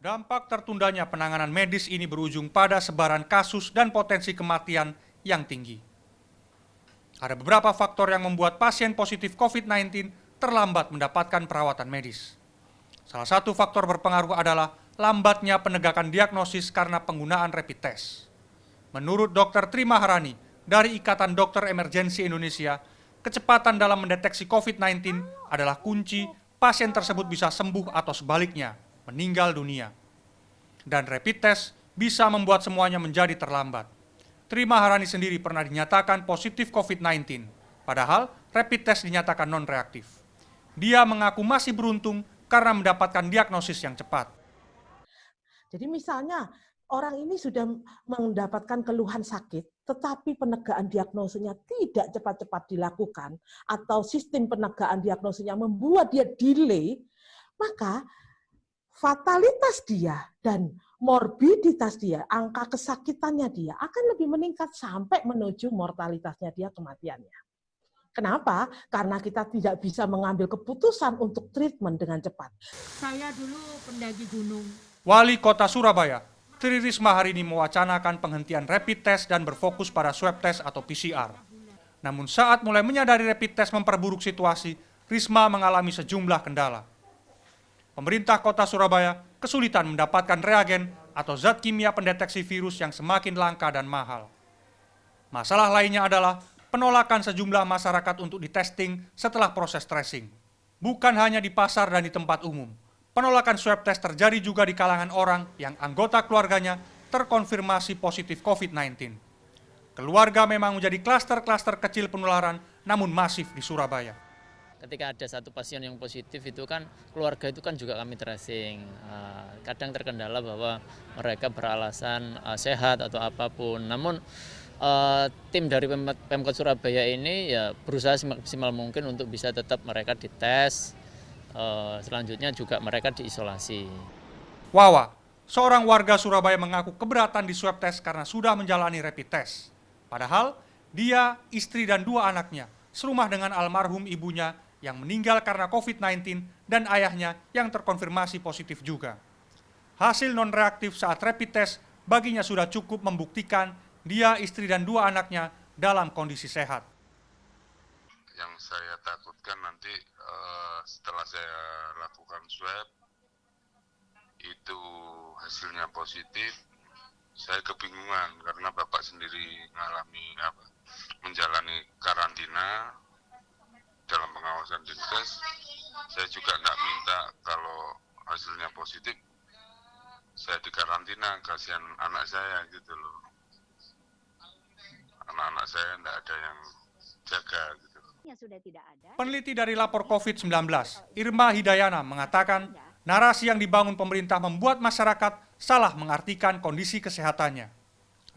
Dampak tertundanya penanganan medis ini berujung pada sebaran kasus dan potensi kematian yang tinggi. Ada beberapa faktor yang membuat pasien positif COVID-19 terlambat mendapatkan perawatan medis. Salah satu faktor berpengaruh adalah lambatnya penegakan diagnosis karena penggunaan rapid test. Menurut Dr. Tri Maharani dari Ikatan Dokter Emergensi Indonesia, kecepatan dalam mendeteksi COVID-19 adalah kunci pasien tersebut bisa sembuh atau sebaliknya meninggal dunia. Dan rapid test bisa membuat semuanya menjadi terlambat. Tri Maharani sendiri pernah dinyatakan positif COVID-19, padahal rapid test dinyatakan non-reaktif. Dia mengaku masih beruntung karena mendapatkan diagnosis yang cepat. Jadi misalnya orang ini sudah mendapatkan keluhan sakit, tetapi penegakan diagnosisnya tidak cepat-cepat dilakukan, atau sistem penegakan diagnosisnya membuat dia delay, maka fatalitas dia dan morbiditas dia, angka kesakitannya dia akan lebih meningkat sampai menuju mortalitasnya dia, kematiannya. Kenapa? Karena kita tidak bisa mengambil keputusan untuk treatment dengan cepat. Saya dulu pendaki gunung. Wali Kota Surabaya, Tri Risma hari ini mewacanakan penghentian rapid test dan berfokus pada swab test atau PCR. Namun saat mulai menyadari rapid test memperburuk situasi, Risma mengalami sejumlah kendala. Pemerintah Kota Surabaya kesulitan mendapatkan reagen atau zat kimia pendeteksi virus yang semakin langka dan mahal. Masalah lainnya adalah penolakan sejumlah masyarakat untuk ditesting setelah proses tracing. Bukan hanya di pasar dan di tempat umum. Penolakan swab test terjadi juga di kalangan orang yang anggota keluarganya terkonfirmasi positif COVID-19. Keluarga memang menjadi klaster-klaster kecil penularan, namun masif di Surabaya. Ketika ada satu pasien yang positif itu kan keluarga itu kan juga kami tracing. Kadang terkendala bahwa mereka beralasan sehat atau apapun. Namun tim dari Pemkot Surabaya ini ya berusaha semaksimal mungkin untuk bisa tetap mereka dites. Selanjutnya juga mereka diisolasi. Wawa, seorang warga Surabaya mengaku keberatan di swab test karena sudah menjalani rapid test. Padahal dia, istri dan 2 anaknya serumah dengan almarhum ibunya yang meninggal karena COVID-19 dan ayahnya yang terkonfirmasi positif juga. Hasil non-reaktif saat rapid test baginya sudah cukup membuktikan dia, istri dan 2 anaknya dalam kondisi sehat. Yang saya takutkan nanti setelah saya lakukan swab itu hasilnya positif, saya kebingungan karena bapak sendiri menjalani karantina dalam pengawasan Dinkes. Saya juga tidak minta kalau hasilnya positif saya dikarantina, kasihan anak saya gitu loh. Anak-anak saya tidak ada yang jaga gitu. Peneliti dari Lapor COVID-19, Irma Hidayana mengatakan narasi yang dibangun pemerintah membuat masyarakat salah mengartikan kondisi kesehatannya.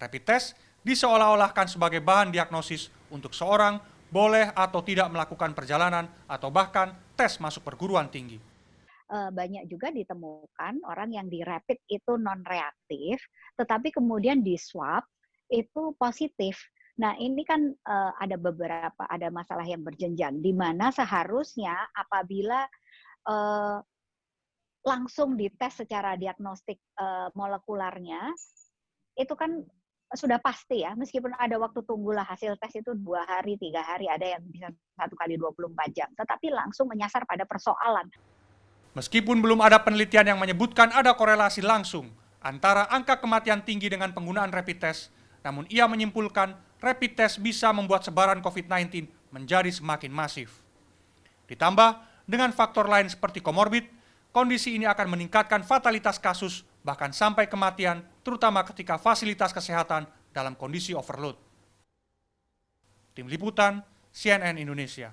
Rapid test diseolah-olahkan sebagai bahan diagnosis untuk seorang boleh atau tidak melakukan perjalanan atau bahkan tes masuk perguruan tinggi. Banyak juga ditemukan orang yang di rapid itu non-reaktif, tetapi kemudian di swab itu positif. Nah ini kan ada masalah yang berjenjang, di mana seharusnya apabila langsung dites secara diagnostik molekularnya, itu kan sudah pasti ya, meskipun ada waktu tunggulah hasil tes itu 2 hari, 3 hari, ada yang bisa 1 kali 24 jam, tetapi langsung menyasar pada persoalan. Meskipun belum ada penelitian yang menyebutkan ada korelasi langsung antara angka kematian tinggi dengan penggunaan rapid test, namun ia menyimpulkan rapid test bisa membuat sebaran COVID-19 menjadi semakin masif. Ditambah dengan faktor lain seperti komorbid, kondisi ini akan meningkatkan fatalitas kasus bahkan sampai kematian, terutama ketika fasilitas kesehatan dalam kondisi overload. Tim Liputan, CNN Indonesia.